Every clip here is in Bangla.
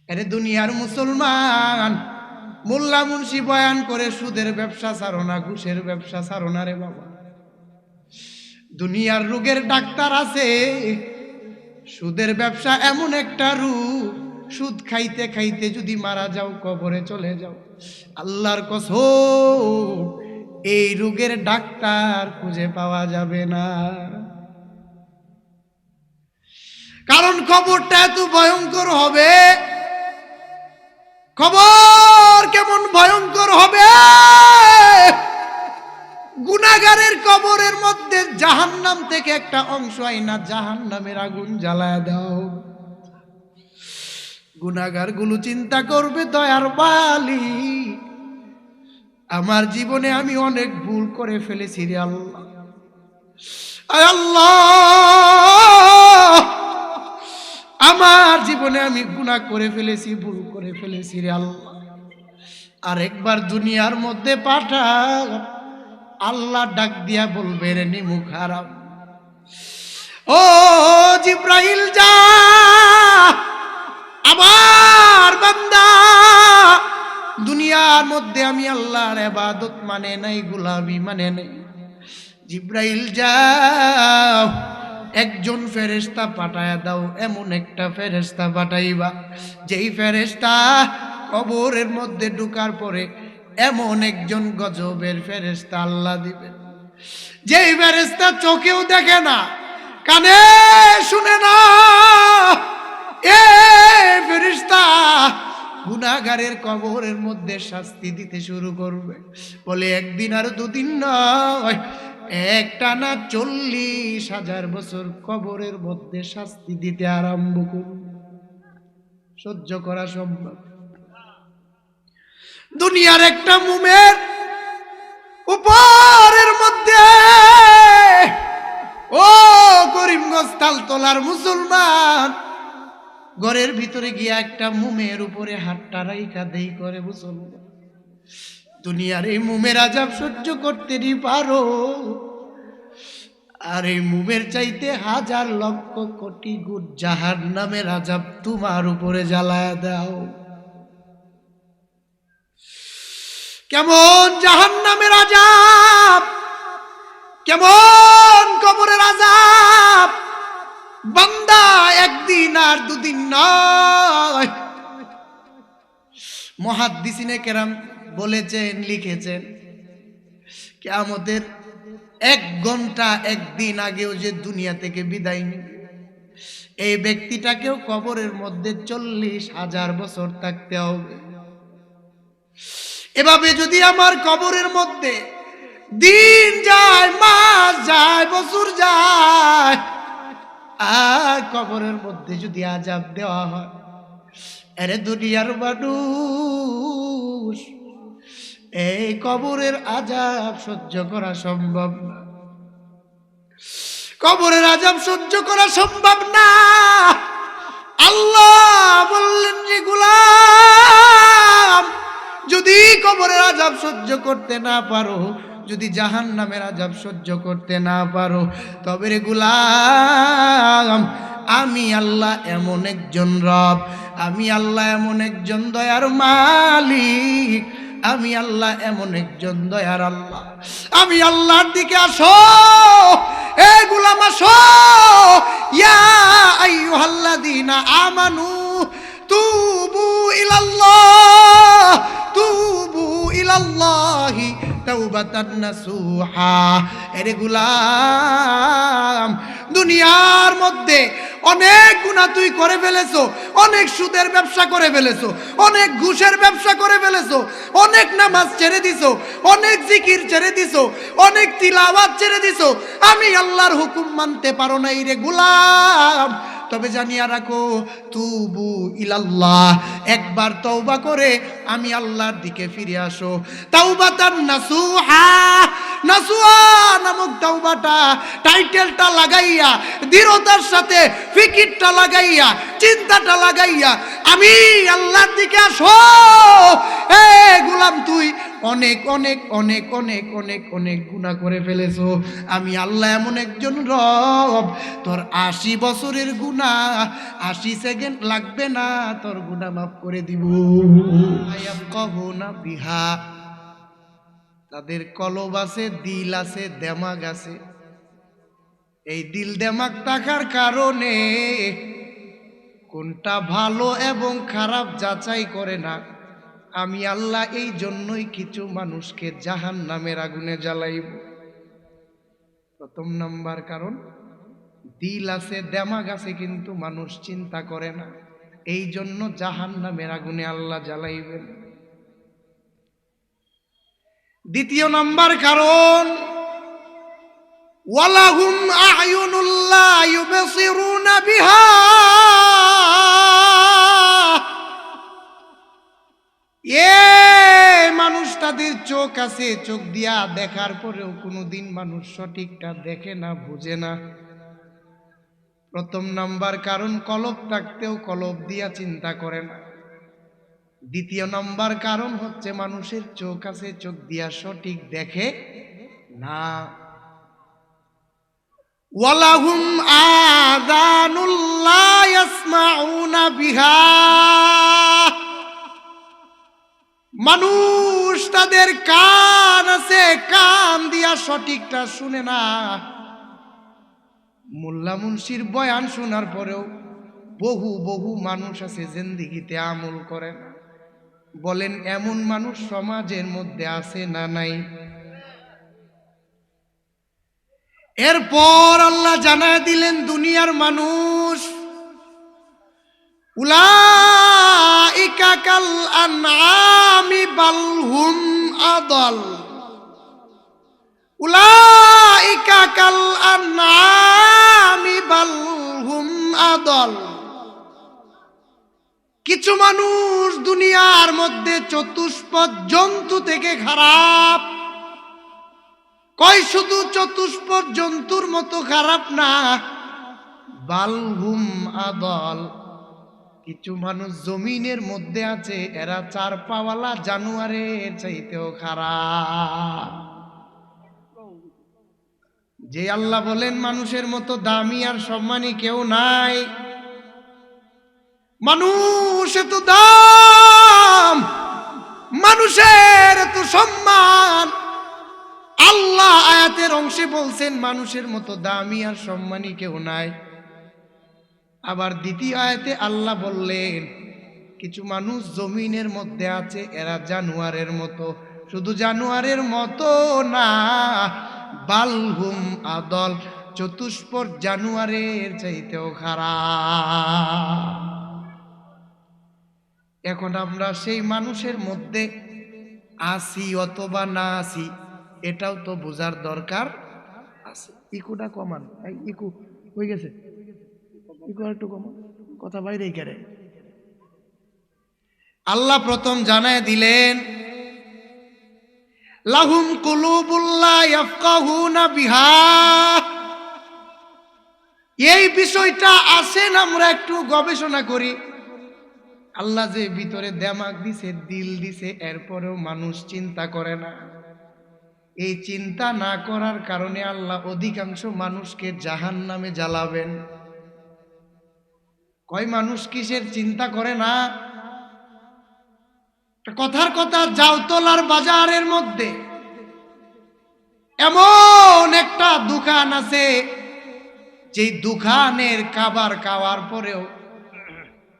আরে দুনিয়ার মুসলমান, মোল্লা মুন্সি বয়ান করে সুদের ব্যবসা ছাড়ো না, ঘুষের ব্যবসা ছাড়ো না রে বাবা। দুনিয়ার রোগের ডাক্তার আছে, সুদের ব্যবসা এমন একটা রোগ, সুদ খাইতে খাইতে যদি মারা যাও, কবরে চলে যাও, আল্লাহর কসম এই রোগের ডাক্তার খুঁজে পাওয়া যাবে না। কারণ কবরটা এত ভয়ঙ্কর হবে। কবর কেমন ভয়ঙ্কর হবে! গুনাহগারের কবরের মধ্যে জাহান্নাম থেকে একটা অংশ আইনা জাহান্নামের আগুন জ্বালায় দাও। গুনাহগার গুলো চিন্তা করবে, দয়ার বালি, আমার জীবনে আমি অনেক ভুল করে ফেলেছি রে আল্লাহ। আয় আল্লাহ, আমার জীবনে আমি গুনাহ করে ফেলেছি, ভুল করে ফেলেছি রে আল্লাহ। আরেকবার দুনিয়ার মধ্যে পাঠা। আল্লাহ ডাক দিয়া বলবে, রে নিমুখ হারাম, ও জিব্রাইল যা, আমার বান্দা দুনিয়ার মধ্যে আমি আল্লাহর ইবাদত মানে নাই, গোলামি মানে নাই। জিব্রাইল যাও, একজন ফেরেশতা পাঠায়া দাও, এমন একটা ফেরেশতা পাঠাইবা যেই ফেরেশতা কবরের মধ্যে ঢোকার পরে এমন একজন গজবের ফেরেশতা আল্লাহ দিবেন, যেই ফেরেশতা চোখেও দেখে না, কানে শুনে না। এ ফেরেশতা গুনাহগারের কবরের মধ্যে শাস্তি দিতে শুরু করবে। বলে একদিন আর দুদিন নয়, একটানা 40,000 বছর কবরের মধ্যে শাস্তি দিতে আরম্ভ করবে। সহ্য করা সম্ভব? দুনিয়ার একটা মুমের উপরের মধ্যে, ও করিমগঞ্জ তালতলার মুসলমান, ঘরের ভিতরে গিয়া একটা মুমের উপরে হাতটা রাইখা দেই করে মুসলমান। দুনিয়ার এই মুমের আযাব সহ্য করতে নি পারো, আর এই মুমের চাইতে 1000 লক্ষ কোটি গুণ জাহান্নামের আযাব তোমার উপরে জ্বালায়া দাও। কেমন জাহান্নামের আযাব, কেমন কবরের আযাব! বান্দা একদিন আর দুদিন নয়, মুহাদ্দিসিনে কেরাম বলেছেন, লিখেছেন, কিয়ামতের 1 ঘন্টা 1 দিন আগেও যে দুনিয়া থেকে বিদায় নিবে, এই ব্যক্তিটাকেও কবরের মধ্যে 40,000 বছর থাকতে হবে। এভাবে যদি আমার কবরের মধ্যে দিন যায়, মাস যায়, বছর যায়, আর কবরের মধ্যে যদি আযাব দেওয়া হয়, আরে দুনিয়ার মানুষ, এই কবরের আযাব সহ্য করা সম্ভব না। কবরের আযাব সহ্য করা সম্ভব না। আল্লাহ বললেন, যে গোলাম, যদি কবরের আযাব সহ্য করতে না পারো, যদি জাহান্নামের আযাব সহ্য করতে না পারো, তবে রে গোলাম, আমি আল্লাহ এমন একজন রব, আমি আল্লাহ এমন একজন দয়ার মালিক, আমি আল্লাহ এমন একজন দয়ার আল্লাহ। আমি আল্লাহর দিকে আসো, এ গোলাম আসো। ইয়া আইয়ুহাল্লাযীনা আমানু তুবু ইলাল্লাহ, তুবু ইলাল্লাহি তাওবাতান নাসুহা। এরে গোলাম, দুনিয়ার মধ্যে অনেক গুনাহ তুই করে ফেলেছো, অনেক সুদের ব্যবসা করে ফেলেছো, অনেক ঘুষের ব্যবসা করে ফেলেছো, অনেক নামাজ ছেড়ে দিছো, অনেক জিকির ছেড়ে দিছো, অনেক তিলাওয়াত ছেড়ে দিছো, আমি আল্লাহর হুকুম মানতে পারো নাই রে গোলাম। তবে জানিয়া রাখো, তুবু ইলাল্লাহ, একবার তওবা করে আমি আল্লাহর দিকে ফিরে আসো। তাওবাতান নাসুহা, নাসুয়া নামক তাওবাটা টাইটেলটা লাগাইয়া, দৃঢ়তার সাথে ফিকিরটা লাগাইয়া, চিন্তাটা লাগাইয়া আমি আল্লাহর দিকে আসো। এ গোলাম, তুই অনেক অনেক অনেক অনেক অনেক অনেক গুনাহ করে ফেলেছো। আমি আল্লাহ এমন একজন রব, তোর 80 বছরের গুনাহ 80 সেকেন্ড লাগবে না, তোর গুনাহ মাফ করে দিব। ইয়াফকাহুনা বিহা, তাদের কলব আছে, দিল আছে, দেমাগ আছে। এই দিল দেমাগ থাকার কারণে কোনটা ভালো এবং খারাপ যাচাই করে না। আমি আল্লাহ এই জন্যই কিছু মানুষকে জাহান্নামের আগুনে জ্বালাইব। প্রথম নাম্বার কারণ, দিল আছে, দেমাগ আছে, কিন্তু মানুষ চিন্তা করে না, এই জন্য জাহান্নামের আগুনে আল্লাহ জ্বালাইবেন। দ্বিতীয় নাম্বার কারণ, ওয়ালাহুম আ'য়ুনুল লা ইউবসিরুনা বিহা, মানুষ তাদের চোখ আছে, চোখ দিয়া দেখার পরেও কোনোদিন মানুষ সঠিকটা দেখে না, বুঝে না। প্রথম নাম্বার কারণ, কলব থাকতেও কলব দিয়া চিন্তা করে না। দ্বিতীয় নাম্বার কারণ হচ্ছে মানুষের চোখ আছে, চোখ দিয়া সঠিক দেখে না। ওয়ালাহুম আযানুল লা ইয়াসমাউনা বিহা, মানুষ তাদের কান আছে, কান দিয়া সঠিকটা শুনে না। মোল্লা মুন্সির বয়ান শোনার পরেও বহু বহু মানুষ আছে জিন্দেগিতে আমল করে না। বলেন এমন মানুষ সমাজের মধ্যে আছে না নাই? এরপর আল্লাহ জানায় দিলেন দুনিয়ার মানুষ, উলাইকা কাল আনআমি বাল হুম আদাল, উলাইকা কাল আনআমি বাল হুম আদাল। কিছু মানুষ দুনিয়ার মধ্যে চতুষ্পদ জন্তু থেকে খারাপ। কয় শুধু চতুষ্পদ জন্তুর মতো খারাপ না, বাল হুম আদাল, কিছু মানুষ জমিনের মধ্যে আছে, এরা 4 পাওয়ালা জানোয়ারের চাইতেও খারাপ। যে আল্লাহ বলেন মানুষের মতো দামি আর সম্মানী কেউ নাই, মানুষ এত দাম, মানুষের এত সম্মান, আল্লাহ আয়াতের অংশে বলছেন মানুষের মতো দামি আর সম্মানী কেউ নাই। আবার দ্বিতীয় আয়াতে আল্লাহ বললেন কিছু মানুষ জমিনের মধ্যে আছে, এরা জানোয়ারের মতো। শুধু জানোয়ারের মতো না, বালহুম আদল, চতুষ্পদ জানোয়ারের চাইতেও খারাপ। এখন আমরা সেই মানুষের মধ্যে আসি অথবা না আসি, এটাও তো বোঝার দরকার আছে। ইকুটা কমান, ইকু হয়ে গেছে, ইকু একটু কমান, কথা বাইরেই কেড়ে। আল্লাহ প্রথম জানায় দিলেন লাহুম কুলুবুল লা ইয়াফকাহুনা বিহা। এই বিষয়টা আসেন আমরা একটু গবেষণা করি। আল্লাহ যে ভিতরে দেমাগ দিছে, দিল দিছে, এরপরেও মানুষ চিন্তা করে না। এই চিন্তা না করার কারণে আল্লাহ অধিকাংশ মানুষকে জাহান্নামে জ্বালাবেন। কয় মানুষ কিসের চিন্তা করে না? কথার কথা, জাউতলার বাজারের মধ্যে এমন একটা দোকান আছে, যে দোকানের খাবার খাওয়ার পরেও,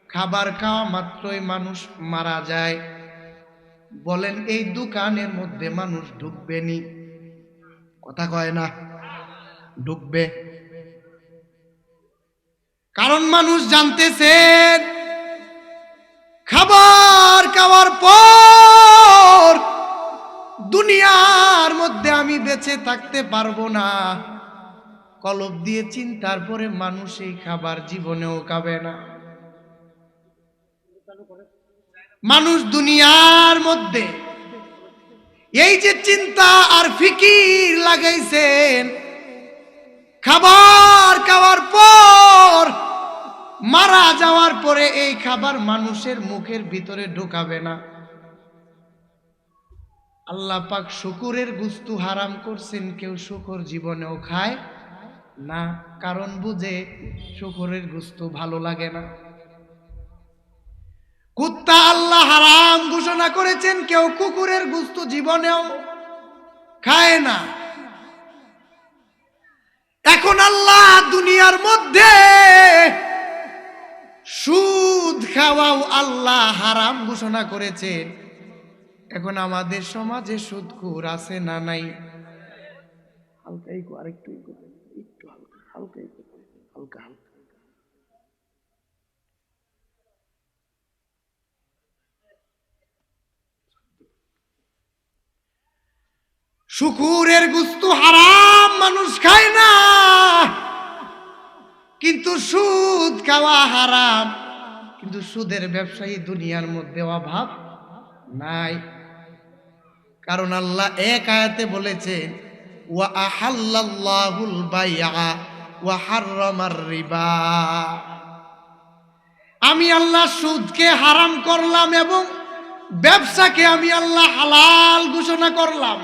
খাবার খাওয়া মাত্রই মানুষ মারা যায়। বলেন এই দোকানের মধ্যে মানুষ ঢুকবে নি? কথা কয় না, ঢুকবে। কারণ মানুষ জানতেছেন খাবার খাওয়ার পর দুনিয়ার মধ্যে আমি বেঁচে থাকতে পারবো না। কলব দিয়ে চিন্তার পরে মানুষ এই খাবার জীবনেও খাবে না। মানুষ দুনিয়ার মধ্যে এই যে চিন্তা আর ফিকির লাগাইছেন, খাবার খাওয়ার পর মারা যাওয়ার পরে এই খাবার মানুষের মুখের ভিতরে ঢোকাবে না। আল্লাহ পাক শুকুরের গুস্তু হারাম করছেন, কেউ শুকর জীবনেও খায় না, কারণ বুঝে শুকরের গুস্তু ভালো লাগে না। কুত্তা আল্লাহ হারাম ঘোষণা করেছেন, কেউ কুকুরের গুস্তু জীবনেও খায় না। এখন আল্লাহ দুনিয়ার মধ্যে সুদ খাওয়াও আল্লাহ হারাম ঘোষণা করেছেন। এখন আমাদের সমাজে সুদখোর আছে না নাই? হালকা আরেকটু একটু হালকা হালকা হালকা হালকা। শুকুরের গুস্তু হারাম, মানুষ খায় না, কিন্তু সুদ খাওয়া হারাম। কিন্তু সুদের ব্যবসায়ী দুনিয়ার মধ্যে অভাব নাই, কারণ আল্লাহ এক আয়াতে বলেছেন, ওয়া আহাল্লাল্লাহুল বাইআ ওয়া হাররামার রিবা। আমি আল্লাহ সুদকে হারাম করলাম এবং ব্যবসাকে আমি আল্লাহ হালাল ঘোষণা করলাম।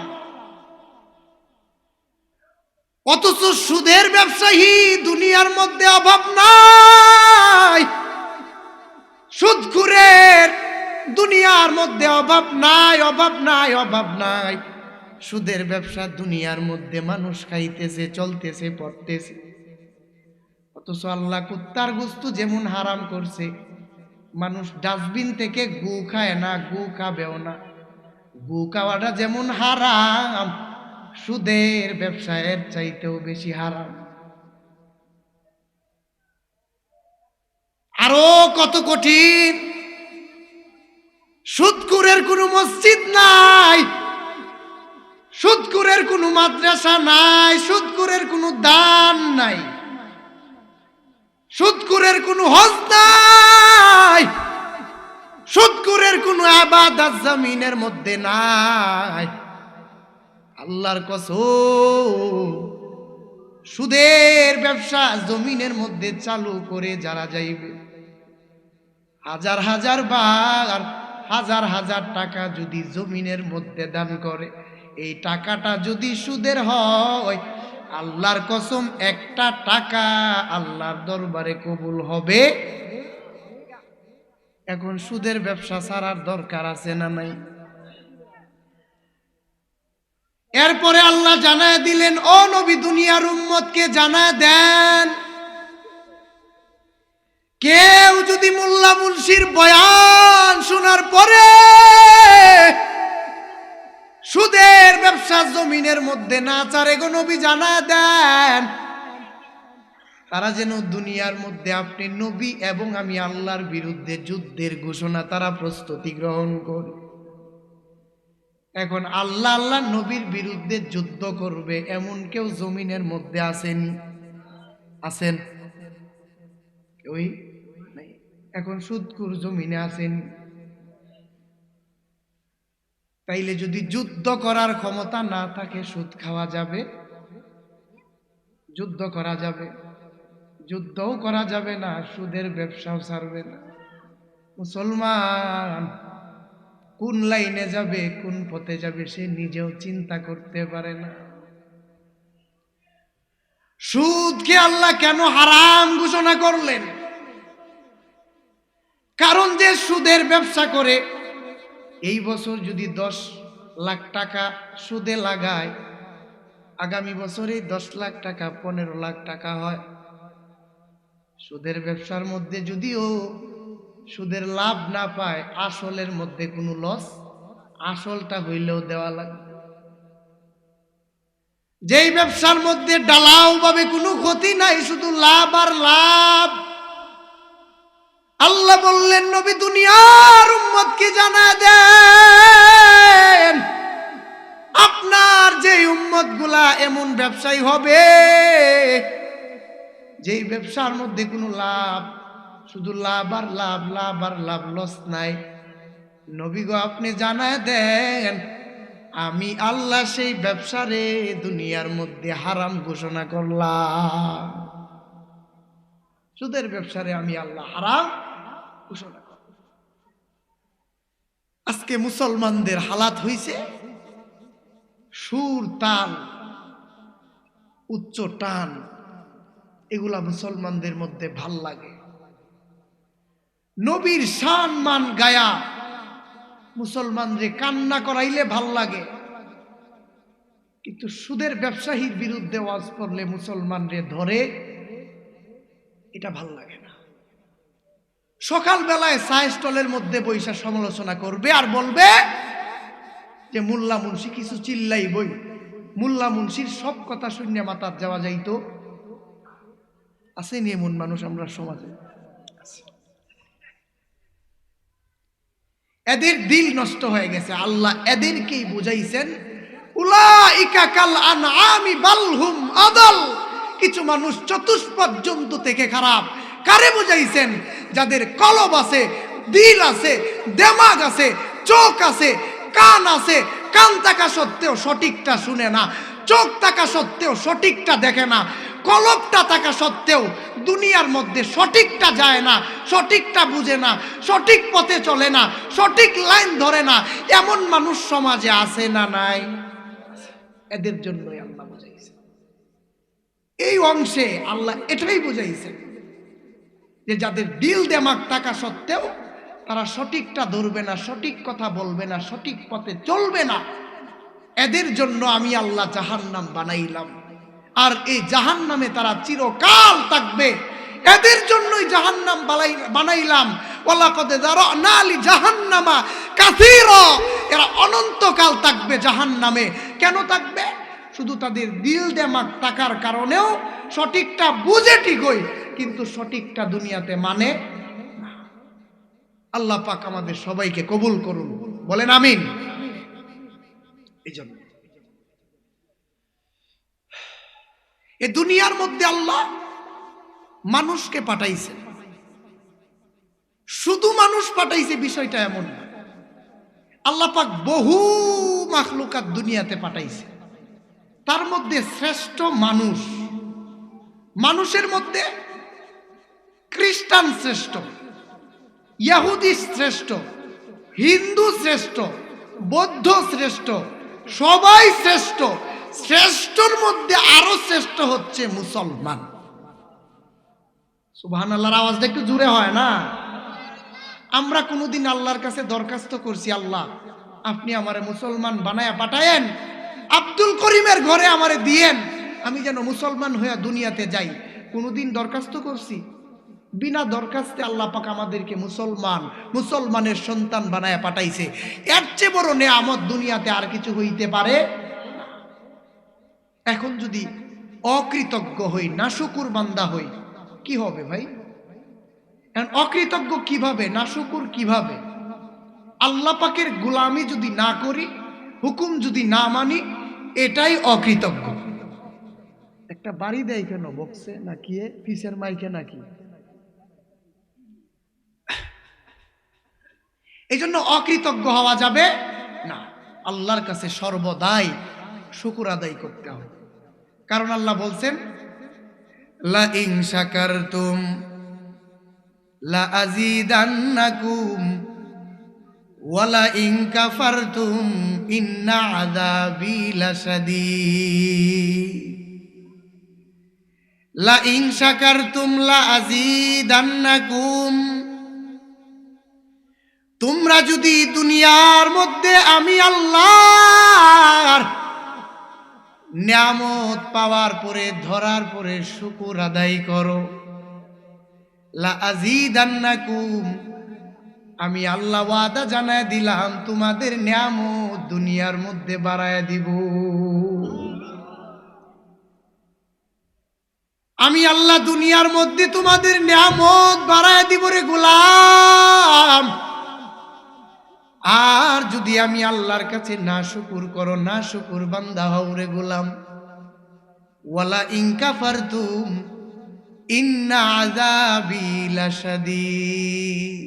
অথচ সুদের ব্যবসায়ী দুনিয়ার মধ্যে অভাব নাই, সুদখোরের দুনিয়ার মধ্যে অভাব নাই, অভাব নাই, অভাব নাই। সুদের ব্যবসা দুনিয়ার মধ্যে মানুষ খাইতেছে, চলতেছে, পড়তেছে। অথচ আল্লাহ কুত্তার গোশত যেমন হারাম করছে, মানুষ ডাস্টবিন থেকে গু খায় না, গু খাবেও না। গু খাওয়াটা যেমন হারাম, সুদের ব্যবসা এর চাইতেও বেশি হারাম। আরো কত কঠিন! সুদখোরের কোনো মসজিদ নাই, সুদখোরের কোনো মাদ্রাসা নাই, সুদখোরের কোনো দান নাই, সুদখোরের কোনো হজ নাই, সুদখোরের কোনো ইবাদত জমিনের মধ্যে নাই। আল্লাহর কসম, সুদের ব্যবসা জমিনের মধ্যে চালু করে যারা যাইবে, হাজার হাজার বার হাজার হাজার টাকা যদি জমিনের মধ্যে দান করে, এই টাকাটা যদি সুদের হয়, আল্লাহর কসম একটা টাকা আল্লাহর দরবারে কবুল হবে। এখন সুদের ব্যবসা ছাড়ার দরকার আছে না নাই? এরপরে আল্লাহ জানায় দিলেন, ও নবী, দুনিয়ার উম্মতকে জানায় দেন, কেউ যদি মোল্লা মুন্সির বয়ান শোনার পরে সুদের ব্যবসা জমিনের মধ্যে না ছাড়ে, গো নবী জানায় দেন, তারা যেন দুনিয়ার মধ্যে আপনি নবী এবং আমি আল্লাহর বিরুদ্ধে যুদ্ধের ঘোষণা তারা প্রস্তুতি গ্রহণ করে। এখন আল্লাহ আল্লাহ নবীর বিরুদ্ধে যুদ্ধ করবে এমন কেউ জমিনের মধ্যে আছেন? ওই নাই। এখন সুদখোর জমিনে আছেন? তাইলে যদি যুদ্ধ করার ক্ষমতা না থাকে, সুদ খাওয়া যাবে? যুদ্ধ করা যাবে? যুদ্ধও করা যাবে না, সুদের ব্যবসাও ছাড়বে না। মুসলমান কোন লাইনে যাবে, কোন পথে যাবে, সে নিজেও চিন্তা করতে পারে না। সুদকে আল্লাহ কেন হারাম ঘোষণা করলেন? কারণ যে সুদের ব্যবসা করে, এই বছর যদি 10 লাখ টাকা সুদে লাগায়, আগামী বছরে 10 লাখ টাকা 15 লাখ টাকা হয়। সুদের ব্যবসার মধ্যে যদিও সুদের লাভ না পায়, আসলের মধ্যে কোনো লস, আসলটা হইলেও দেওয়া লাগবে। যেই ব্যবসার মধ্যে ডালাও ভাবে কোনো ক্ষতি নাই, শুধু লাভ আর লাভ। আল্লাহ বললেন, নবী দুনিয়ার উম্মতকে জানায় দেন, আপনার যে উম্মতগুলা এমন ব্যবসায়ী হবে যেই ব্যবসার মধ্যে কোনো লাভ, শুধু লাভ আর লাভ, লাভ আর লাভ, লস নাই। নবী গো, আপনি জানায় দেন, আমি আল্লাহ সেই ব্যবসারে দুনিয়ার মধ্যে হারাম ঘোষণা করলাম। সুদের ব্যবসারে আমি আল্লাহ হারাম ঘোষণা করলাম। আজকে মুসলমানদের হালাত হইছে সুর, তাল, উচ্চ টান, এগুলা মুসলমানদের মধ্যে ভাল লাগে। নবীর শান মান গায়া মুসলমানরে কান্না করাইলে ভাল লাগে, কিন্তু সুদের ব্যবসায়ীর বিরুদ্ধে ওয়াজ করলে মুসলমানরে ধরে, এটা ভাল লাগে না। সকাল বেলায় চায়ের স্টলের মধ্যে বৈশা সমালোচনা করবে আর বলবে যে মোল্লা মুন্সি কিছু চিল্লাই বই, মোল্লা মুন্সির সব কথা শূন্য মাথার যাওয়া যাইতো। আসেনি এমন মানুষ আমরা সমাজে? এদের দিল নষ্ট হয়ে গেছে। আল্লাহ এদেরকেই বুঝাইছেন, উলাইকা কাল আনআমি বাল হুম আদাল। কিছু মানুষ চতুষ্পদ জন্তু থেকে খারাপ। কারে বুঝাইছেন? যাদের কলব আছে, দিল আছে, দিমাগ আছে, চোখ আছে, কান আছে, কান থাকা সত্ত্বেও সঠিকটা শুনে না, চোখ থাকা সত্ত্বেও সঠিকটা দেখে না, কলবটা থাকা সত্ত্বেও দুনিয়ার মধ্যে সঠিকটা যায় না, সঠিকটা বুঝে না, সঠিক পথে চলে না, সঠিক লাইন ধরে না, এমন মানুষ সমাজে আছে না নাই? এদের জন্যই আল্লাহ বুঝাইছে। এই অংশে আল্লাহ এটাই বুঝাইছে যে যাদের দিল দিমাগ থাকা সত্ত্বেও তারা সঠিকটা ধরবে না, সঠিক কথা বলবে না, সঠিক পথে চলবে না, এদের জন্য আমি আল্লাহ জাহান্নাম বানাইলাম। আর এই জাহান্নামে তারা চিরকাল থাকবে। এদের জন্যই জাহান্নাম বানাইলাম। ওয়ালাকাদ যারানা লি জাহান্নামা কাসীরা। এরা অনন্তকাল থাকবে জাহান্নামে। কেন থাকবে? শুধু তাদের দিল দিমাগ থাকার কারণেও সঠিকটা বুঝে ঠিকই, কিন্তু সঠিকটা দুনিয়াতে মানে না। আল্লাহ পাক আমাদের সবাইকে কবুল করুন, বলেন আমিন। এই জন্য এই দুনিয়ার মধ্যে আল্লাহ মানুষকে পাঠাইছে। শুধু মানুষ পাঠাইছে বিষয়টা এমন না। আল্লাহ পাক বহু মাখলুকাত দুনিয়াতে পাঠাইছে। তার মধ্যে শ্রেষ্ঠ মানুষ। মানুষের মধ্যে খ্রিস্টান শ্রেষ্ঠ, ইহুদি শ্রেষ্ঠ, হিন্দু শ্রেষ্ঠ, বৌদ্ধ শ্রেষ্ঠ, সবাই শ্রেষ্ঠ। শ্রেষ্ঠর মধ্যে আরো শ্রেষ্ঠ হচ্ছে মুসলমান। সুবহানাল্লাহর আওয়াজটা একটু জোরে হয় না? আমরা কোনোদিন আল্লাহর কাছে দরখাস্ত করছি, আল্লাহ আপনি আমারে মুসলমান বানায়া পাঠায়েন, আব্দুল করিমের ঘরে আমারে দিয়েন, আমি যেন মুসলমান হয়ে দুনিয়াতে যাই? কোনোদিন দরখাস্ত করছি? বিনা দরখাস্তে আল্লাহ পাক আমাদেরকে মুসলমানের সন্তান বানায়া পাঠাইছে। এর চেয়ে বড় নেয়ামত দুনিয়াতে আর কিছু হইতে পারে? এখন যদি অকৃতজ্ঞ হই, নাশুকুর বান্দা হই, কি হবে ভাই? এখন অকৃতজ্ঞ কিভাবে, নাশুকুর কিভাবে? আল্লাহ পাকের গোলামি যদি না করি, হুকুম যদি না মানি, এটাই অকৃতজ্ঞ। একটা বাড়ি দেয় কেন বক্সে নাকি পিসের মাইকে নাকি? এই জন্য অকৃতজ্ঞ হওয়া যাবে না। আল্লাহর কাছে সর্বদাই শুকর আদায় করতে হবে। কারণ আল্লাহ বলছেন, লা ইন শাকারতুম লা আযীদান্নাকুম ওয়া লা ইন কাফারতুম ইন্না আযাবী লাশাদীদ। লা ইন শাকারতুম লা আযীদান্নাকুম। তোমরা যদি দুনিয়ার মধ্যে আমি আল্লাহর নিয়ামত পাওয়ার পরে, ধরার পরে শুকর আদায় করো, লা আযীদান্নাকুম, আমি আল্লাহ ওয়াদা জানায় দিলাম তোমাদের নিয়ামত দুনিয়ার মধ্যে বাড়ায় দিব। আমি আল্লাহ দুনিয়ার মধ্যে তোমাদের নিয়ামত বাড়ায় দিব রে গোলাম। আর যদি আমি আল্লাহর কাছে না শুকুর করো, না শুকুর বান্দা হও রে গোলাম, ওয়ালা ইন কাফারতুম ইন্না আযাবী লাশাদীদ।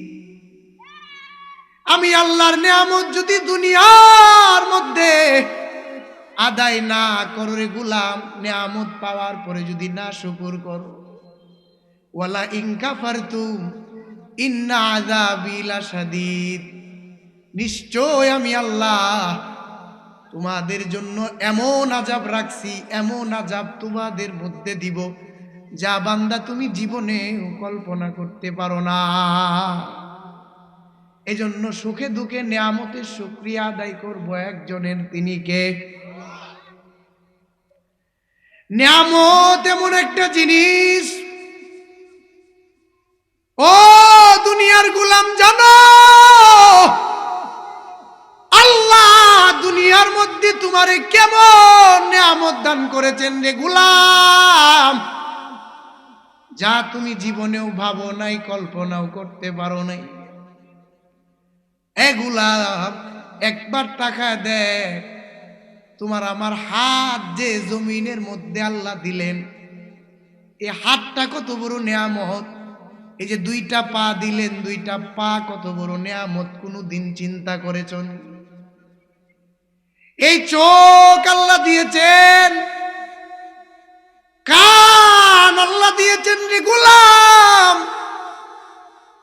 আমি আল্লাহর নিয়ামত যদি দুনিয়ার মধ্যে আদায় না করো রে গোলাম, নিয়ামত পাওয়ার পরে যদি না শুকর করো, ওয়ালা ইন কাফারতুম ইন্না আযাবি লাশাদীদ, নিশ্চয় আমি আল্লাহ তোমাদের জন্য এমন আযাব রাখছি, এমন আযাব তোমাদের মধ্যে দিব যা বান্দা তুমি জীবনেও কল্পনা করতে পারো না। এজন্য সুখে দুঃখে নিয়ামতের শুকরিয়া আদায় করব একজনের, তিনি কে? নিয়ামত এমন একটা জিনিস, ও দুনিয়ার গোলাম জানো, আল্লাহ দুনিয়ার মধ্যে তোমারে কেমন নিয়ামত দান করেছেন রে গোলাম, যা তুমি জীবনেও ভাবো নাই, কল্পনাও করতে পারো নাই। এ গোলাম একবার তাকায় দেখ, তোমার আমার হাত যে জমিনের মধ্যে আল্লাহ দিলেন, এই হাতটা কত বড় নিয়ামত। এই যে দুইটা পা দিলেন, দুইটা পা কত বড় নিয়ামত, কোনদিন চিন্তা করেছেন? এই চোখ আল্লাহ দিয়েছেন, কান আল্লাহ দিয়েছেন রে গোলাম,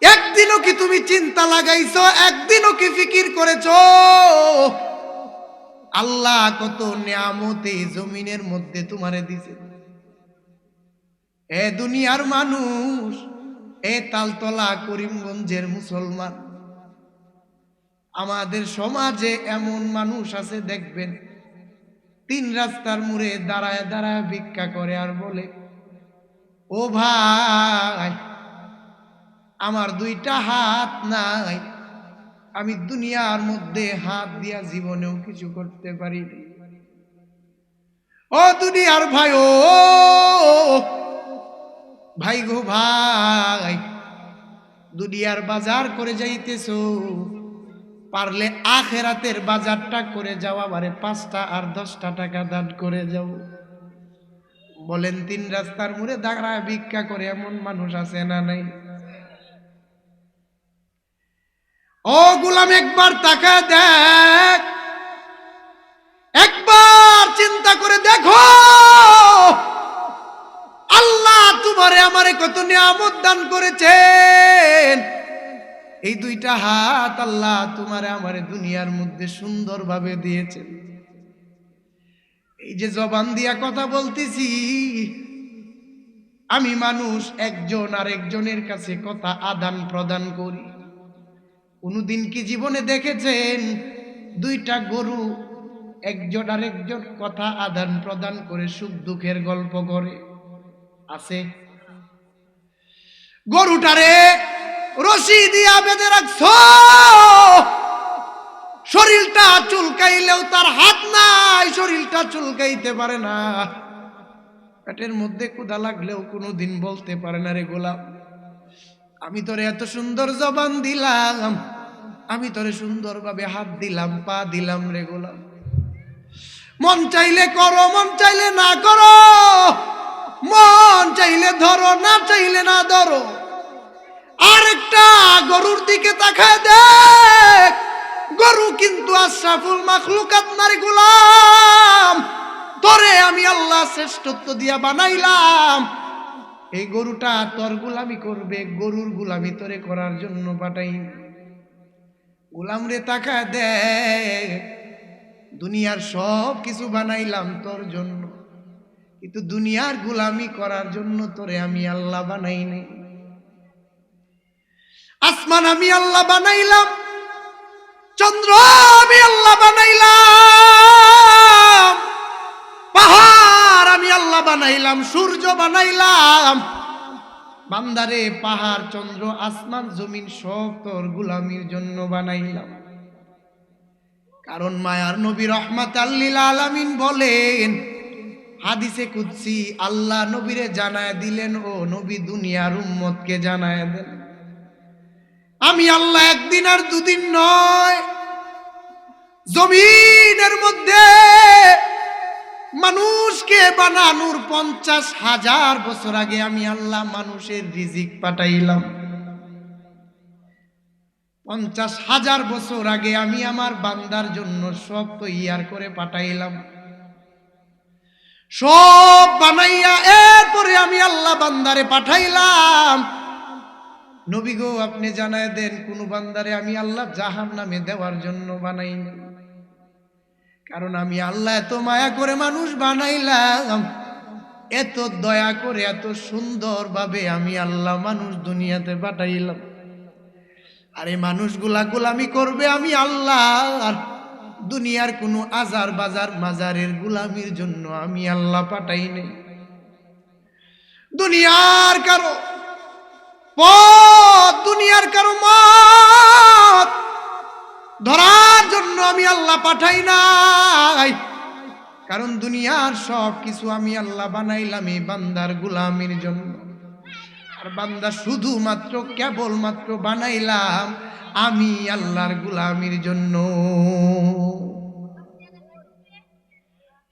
একদিনও কি তুমি চিন্তা লাগাইছো? একদিনও কি ফিকির করেছো আল্লাহ কত নিয়ামত এই জমিনের মধ্যে তোমারে দিছে? এ দুনিয়ার মানুষ, এ তালতলা করিমগঞ্জের মুসলমান, আমাদের সমাজে এমন মানুষ আছে দেখবেন, তিন রাস্তার মোড়ে দাঁড়ায় দাঁড়ায় ভিক্ষা করে আর বলে, ও ভাই আমার দুইটা হাত নাই, আমি দুনিয়ার মধ্যে হাত দিয়া জীবনেও কিছু করতে পারি। ও দুনিয়ার ভাই, ও ভাই গো ভাই, দুনিয়ার বাজার করে যাইতেছো, পারলে আখেরাতের বাজারটা করে যাও, আবারে 5টা আর 10টা টাকা দান করে যাও। বলেন তিন রাস্তার মোড়ে দাঁড়ায় ভিক্ষা করে এমন মানুষ আছে না নাই? ও গোলাম একবার তাকায় দেখ, একবার চিন্তা করে দেখো, আল্লাহ তোমারে আমারে কত নিয়ামত দান করেছেন। এই দুইটা হাত আল্লাহ তোমারে আমারে দুনিয়ার মধ্যে সুন্দরভাবে দিয়েছেন। এই যে জবান দিয়া কথা বলতেছি, আমি মানুষ, একজন আরেকজনের কাছে কথা আদান প্রদান করি। কোনদিন কি জীবনে দেখেছেন দুইটা গরু একজন আরেকজন কথা আদান প্রদান করে সুখ দুঃখের গল্প করে? আছে? গরুটারে রশি দিয়া বেঁধে রাখছো, শরীরটা চুলকাইলেও তার হাত নাই, শরীরটা চুলকাইতে পারে না। পেটের মধ্যে ক্ষুধা লাগলেও কোনোদিন বলতে পারে না, রে গোলাম আমি তোরে এত সুন্দর জবান দিলাম, আমি তোরে সুন্দরভাবে হাত দিলাম, পা দিলাম রে গোলাম, মন চাইলে করো, মন চাইলে না করো, মন চাইলে ধরো, না চাইলে না ধরো। আরেকটা গরুর দিকে তাকায় দেখ, গরু কিন্তু আশরাফুল মাখলুকাত না রে গোলাম, তোরে আমি আল্লাহ শ্রেষ্ঠত্ব দিয়া বানাইলাম। এই গরুটা তোর গোলামি করবে, গরুর গোলামি তোরে করার জন্য পাঠাই। গোলাম রে তাকায় দেখ, দুনিয়ার সব কিছু বানাইলাম তোর জন্য, কিন্তু দুনিয়ার গোলামি করার জন্য তোরে আমি আল্লাহ বানাই নাই। আসমান আমি আল্লাহ বানাইলাম, চন্দ্র আমি আল্লাহ বানাইলাম, পাহাড় আমি আল্লাহ বানাইলাম, সূর্য বানাইলাম। বান্দারে পাহাড়, চন্দ্র, আসমান, জমিন সব তোর গোলামির জন্য বানাইলাম। কারণ মায়ার নবী রহমাতাল লিল আলামিন বলেন, হাদিসে কুদসি, আল্লাহ নবীরে জানায় দিলেন, ও নবী দুনিয়ার উম্মতকে জানায় দেন, আমি আল্লাহ একদিন আর দুদিন নয়, জমিনের মধ্যে মানুষকে বানানোর 50,000 বছর আগে আমি আল্লাহ মানুষের রিজিক পাঠাইলাম। 50,000 বছর আগে আমি আমার বান্দার জন্য সব তৈয়ার করে পাঠাইলাম, সব বানাইয়া এরপরে আমি আল্লাহ বান্দারে পাঠাইলাম। নবী গো, আপনি জানায় দেন কোন বান্দারে আমি আল্লাহ জাহান্নামে দেওয়ার জন্য বানাইনি। কারণ আমি আল্লাহ এত মায়া করে মানুষ বানাইলাম, এত দয়া করে এত সুন্দরভাবে আমি আল্লাহ মানুষ দুনিয়াতে পাঠাইলাম। আরে মানুষগুলা গোলামি করবে আমি আল্লাহ, আর দুনিয়ার কোনো আজার বাজার মাজারের গোলামির জন্য আমি আল্লাহ পাঠাই নাই। দুনিয়ার কারো পথ, দুনিয়ার কারো মত ধরার জন্য আমি আল্লাহ পাঠাই নাই। কারণ দুনিয়ার সব কিছু আমি আল্লাহ বানাইলাম এই বান্দার গোলামির জন্য। আর বান্দা শুধুমাত্র কেবলমাত্র বানাইলাম আমি আল্লাহর গোলামির জন্য।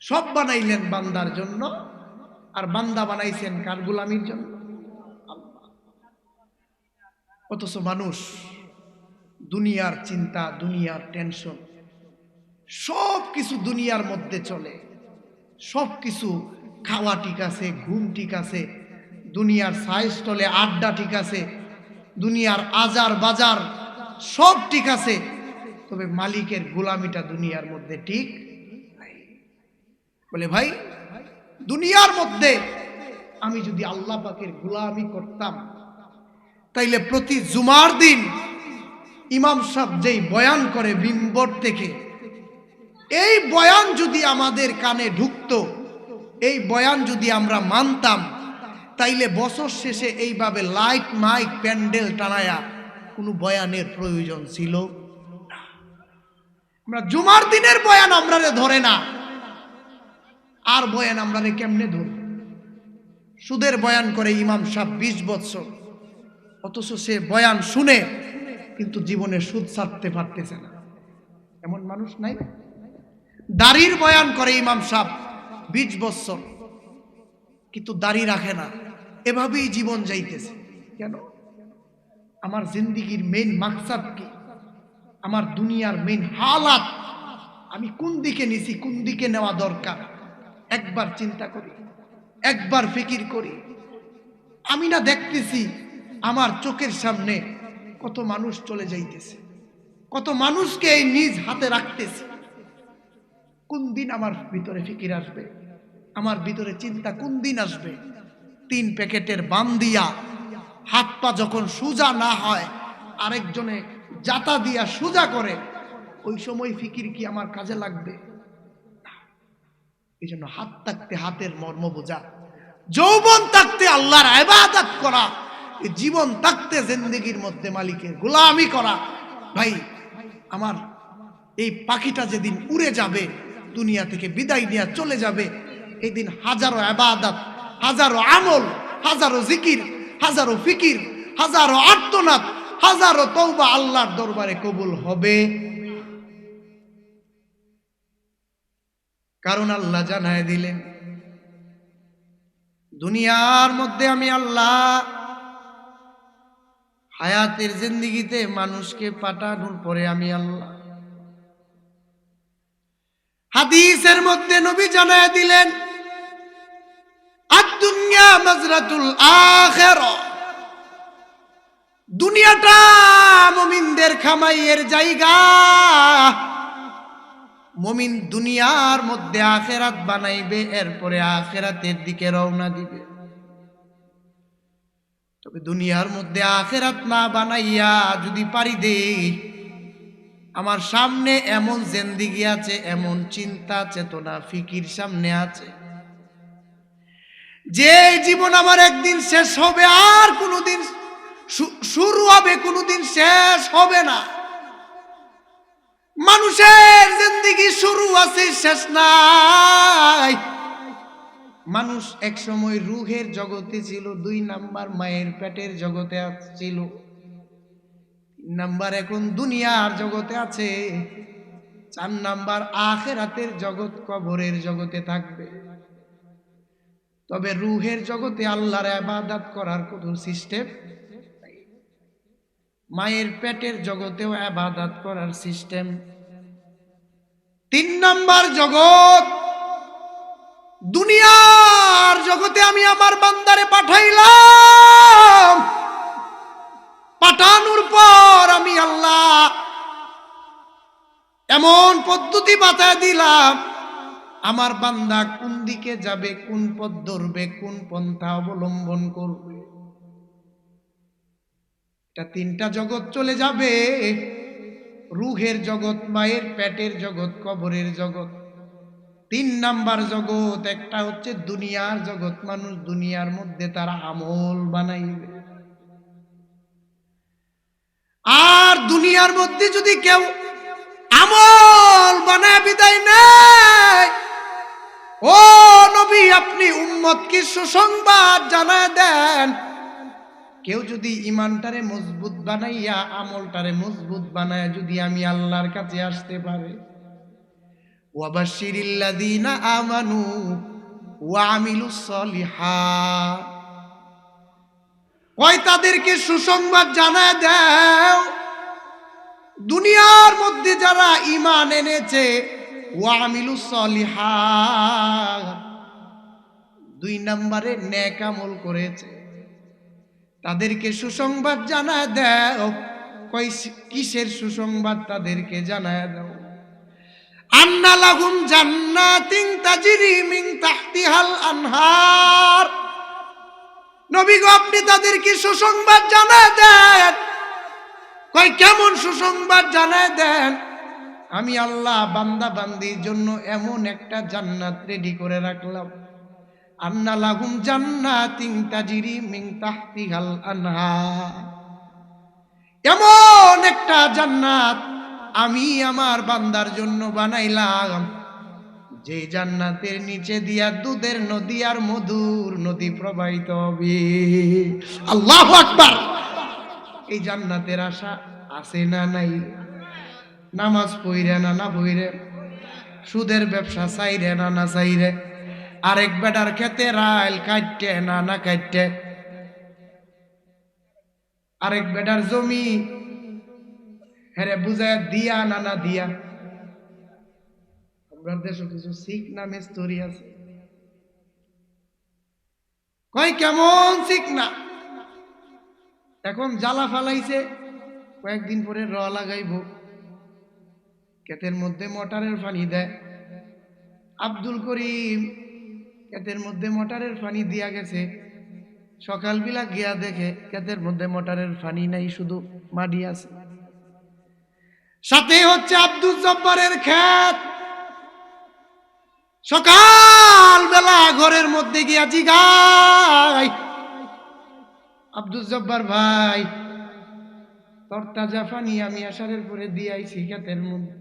সব বানাইলেন বান্দার জন্য, আর বান্দা বানাইছেন কার গোলামির জন্য? আল্লাহ। অথচ মানুষ দুনিয়ার চিন্তা, দুনিয়ার টেনশন, সব কিছু দুনিয়ার মধ্যে চলে। সব কিছু খাওয়া ঠিক আছে, ঘুম ঠিক আছে, দুনিয়ার সাইস্টলে আড্ডা ঠিক আছে, দুনিয়ার আজার বাজার সব ঠিক আছে, তবে মালিকের গোলামিটা দুনিয়ার মধ্যে ঠিক নাই। বলে ভাই, দুনিয়ার মধ্যে আমি যদি আল্লাহ পাকের গোলামি করতাম, তাইলে প্রতি জুমার দিন ইমাম সাহেব যেই বয়ান করে মিম্বর থেকে, এই বয়ান যদি আমাদের কানে ঢুকতো, এই বয়ান যদি আমরা মানতাম, তাইলে বছর শেষে এইভাবে লাইট মাইক প্যান্ডেল টানায়া কোনো বয়ানের প্রয়োজন ছিল না। আমরা জুমার দিনের বয়ান আমরা ধরে না, আর বয়ান আমরা কেমনে ধর? সুদের বয়ান করে ইমাম সাহেব 20 বছর, অথচ সে বয়ান শুনে কিন্তু জীবনে সুদ ছাড়তে পারতেছে না। এমন মানুষ নাই? দাড়ির বয়ান করে ইমাম সাহেব 20 বছর, কিন্তু দাড়ি রাখে না, এভাবেই জীবন যাইতেছে। কেন? আমার জিন্দেগির মেইন মাকসাদ কি? আমার দুনিয়ার মেইন হালাত আমি কোন দিকে নিছি, কোন দিকে নেওয়া দরকার, একবার চিন্তা করি, একবার ফিকির করি। আমি না দেখতেছি আমার চোখের সামনে কত মানুষ চলে যাইতেছে, কত মানুষকে এই নিজ হাতে রাখতেছি। কোন দিন আমার ভিতরে ফিকির আসবে, আমার ভিতরে চিন্তা কোন দিন আসবে? 3 প্যাকেটের বান দিয়া হাত পা যখন সোজা না হয়, আরেকজনে জাতা দিয়া সোজা করে, ওই সময় ফিকির কি আমার কাজে লাগবে? এই জন্য হাত থাকতে হাতের মর্ম বোঝা, যৌবন থাকতে আল্লাহর ইবাদত করা, জীবন থাকতে জিন্দেগির মধ্যে মালিকের গোলামি করা। ভাই আমার, এই পাখিটা যেদিন উড়ে যাবে, দুনিয়া থেকে বিদায় নিয়ে চলে যাবে, এই দিন হাজারো ইবাদত, হাজারো আমল, হাজারো জিকির, হাজারো ফিকির, হাজারো আর্তনাদ, হাজারো তওবা আল্লাহর দরবারে কবুল হবে। কারণ আল্লাহ জানায় দিলেন, দুনিয়ার মধ্যে আমি আল্লাহ হায়াতের জিন্দেগিতে মানুষকে পাঠানোর পরে আমি আল্লাহ হাদিসের মধ্যে নবী জানায় দিলেন, আদ-দুনিয়া মাজরাতুল আখিরাহ, দুনিয়াটা মুমিনদের খামাইয়ের জায়গা। মুমিন দুনিয়ার মধ্যে আখিরাত বানাইবে, এরপরে আখিরাতের দিকে রওনা দিবে। তবে দুনিয়ার মধ্যে আখিরাত না বানাইয়া যদি পারি দেই, আমার সামনে এমন জিন্দেগি আছে, এমন চিন্তা চেতনা ফিকির সামনে আছে, যে জীবন আমার একদিন শেষ হবে, আর কোনোদিন শুরু হবে, কোনোদিন শেষ হবে না। মানুষের জিন্দেগি শুরু আছে, শেষ নাই। মানুষ এক সময় রূহের জগতে ছিল, 2 নাম্বার মায়ের পেটের জগতে ছিল, 3 নাম্বার এখন দুনিয়ার জগতে আছে, 4 নাম্বার আখিরাতের জগৎ, কবরের জগতে থাকবে। তবে রূহের জগতে আল্লাহর ইবাদত করার কোনো সিস্টেম নাই। মায়ের পেটের জগতেও ইবাদত করার সিস্টেম। 3 নাম্বার জগৎ, দুনিয়ার জগতে আমি আমার বান্দারে পাঠাইলাম, পাঠানোর পর আমি আল্লাহ এমন পদ্ধতি বাতায় দিলাম, আমার বান্দা কোন দিকে যাবে, কোন পথ ধরবে, কোন পন্থা অবলম্বন করবে, এটা 3টা জগৎ চলে যাবে। রূহের জগৎ, মায়ের পেটের জগৎ, কবরের জগৎ। 3 নাম্বার জগৎ, একটা হচ্ছে দুনিয়ার জগৎ। মানুষ দুনিয়ার মধ্যে তারা আমল বানাইবে। আর দুনিয়ার মধ্যে যদি কেউ আমল বানায় বিদায় নেয়, ও নবী আপনি উম্মতকে সুসংবাদ জানায় দেন, কেউ যদি ইমানটারে মজবুত বানাইয়া আমলটারে মজবুত বানায় যদি আমি আল্লাহর কাছে আসতে পারে, ওয়াবাশশিরিল্লাযীনা আমানু ওয়া আমিলুস সলিহাত, কয় তাদেরকে সুসংবাদ জানায় দাও, দুনিয়ার মধ্যে যারা ঈমান এনেছে ওয়া আমিলুস সলিহাত, 2 নম্বরে নেক আমল করেছে, তাদেরকে সুসংবাদ জানায় দাও। কয় কিসের সুসংবাদ তাদেরকে জানায় দাও? আন্না লাহুম জান্নাতিন তাজরি মিন তাহতিহাল আনহার, নবী গো আপনি তাদেরকে সুসংবাদ জানায় দেন। কয় কেমন সুসংবাদ জানায় দেন? আমি আল্লাহ বান্দা বান্দির জন্য এমন একটা জান্নাত রেডি করে রাখলাম, আন্না লাহুম জান্নাতিন তাজরি মিন তাহতিহাল আনহার, এমন একটা জান্নাত আমি আমার বান্দার জন্য বানাইলাম, যে জান্নাতের নিচে দিয়া দুধের নদী আর মধুর নদী প্রবাহিত হবে। আল্লাহু আকবার। এই জান্নাতের আশা আছে না নাই? নামাজ পড়ে না পড়ে, সুদের ব্যবসা চাইরে না চাইরে, আরেক বেটার খেতে রাইল কাটতে না কাটতে, আরেক বেটার জমি হেরে বুঝায় দিয়া না দিয়া। আপনার দেশে কিছু শিখ নামে স্টোরি আছে, কয় কেমন শিখ না, এখন জ্বালা ফালাইছে, কয়েকদিন পরে র লাগাইব, ক্ষেতের মধ্যে মোটরের পানি দেয়। আব্দুল করিম ক্ষেতের মধ্যে মোটরের পানি দিয়া গেছে, সকালবেলা গিয়া দেখে ক্ষেতের মধ্যে মোটরের পানি নাই, শুধু মাটি আছে। সাথে হচ্ছে আব্দুল জব্বারের ক্ষেত। সকালবেলা ঘরের মধ্যে গিয়া জিগাই, আব্দুল জব্বার ভাই তরতাজা পানি আমি আসারের পরে দিয়ে আইছি ক্ষেতের মধ্যে,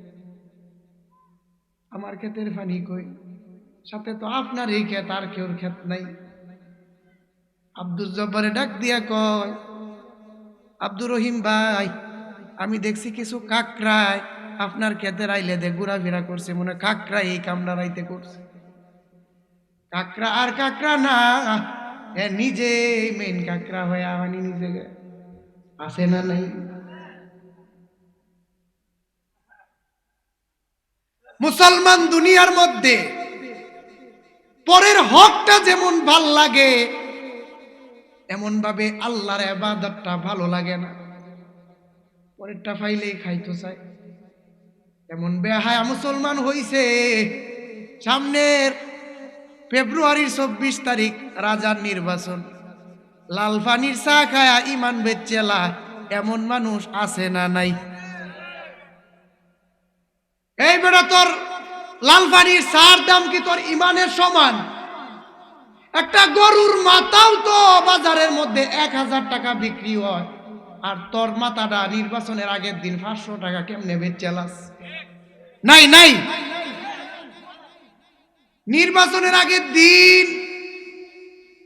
আমার ক্ষেতের পানি কই? সাথে তো আপনার এই ক্ষেত, আর কেউর ক্ষেত নাই। আব্দুল জব্বারে ডাক দিয়া কয়, আব্দুর রহিম ভাই আমি দেখছি কিছু কাকড়ায় আপনার ক্ষেতের আইলে দে ঘোরাফেরা করছে, মনে কাকড়া এই কামড়া রাইতে করছে। কাকড়া আর কাকড়া না, এ নিজে মেন কাকড়া হয়ে আমি নিজে আছে না নাই? মুসলমান দুনিয়ার মধ্যে পরের হকটা যেমন ভাল লাগে, এমন ভাবে আল্লাহর ইবাদতটা ভালো লাগে না। পরেরটা পাইলেই খাইতে চায়, এমন বেহায়া মুসলমান হইছে। সামনের ফেব্রুয়ারির 24 তারিখ রাজার নির্বাচন, লাল পানির চা খায়া ইমান বেচেলা এমন মানুষ আছে না নাই? এই বেটা তোর লাল পানির চার দাম কি তোর ইমানের সমান? একটা গরুর মাথাও তো বাজারের মধ্যে 1000 টাকা বিক্রি হয়, আর তোর মাথাটা নির্বাচনের আগের দিন 500 টাকা কেমনে বেচেলাস? নাই নাই, নির্বাচনের আগের দিন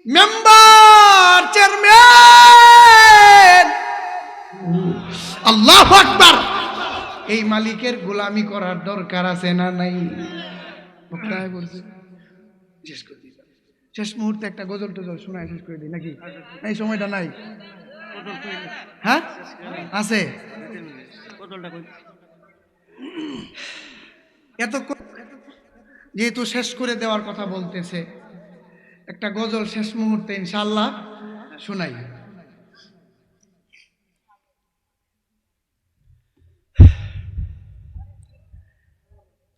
মেম্বার চেয়ারম্যান, আল্লাহু আকবার, এই মালিকের গোলামি করার দরকার আছে না নাই? বক্তায় বলছে শেষ করে দিই, শেষ মুহূর্তে একটা গজল টজল শোনায় শেষ করে দিই নাকি? এই সময়টা নাই, হ্যাঁ আছে এত যেহেতু শেষ করে দেওয়ার কথা বলতেছে একটা গজল শেষ মুহূর্তে ইনশাআল্লাহ শোনাই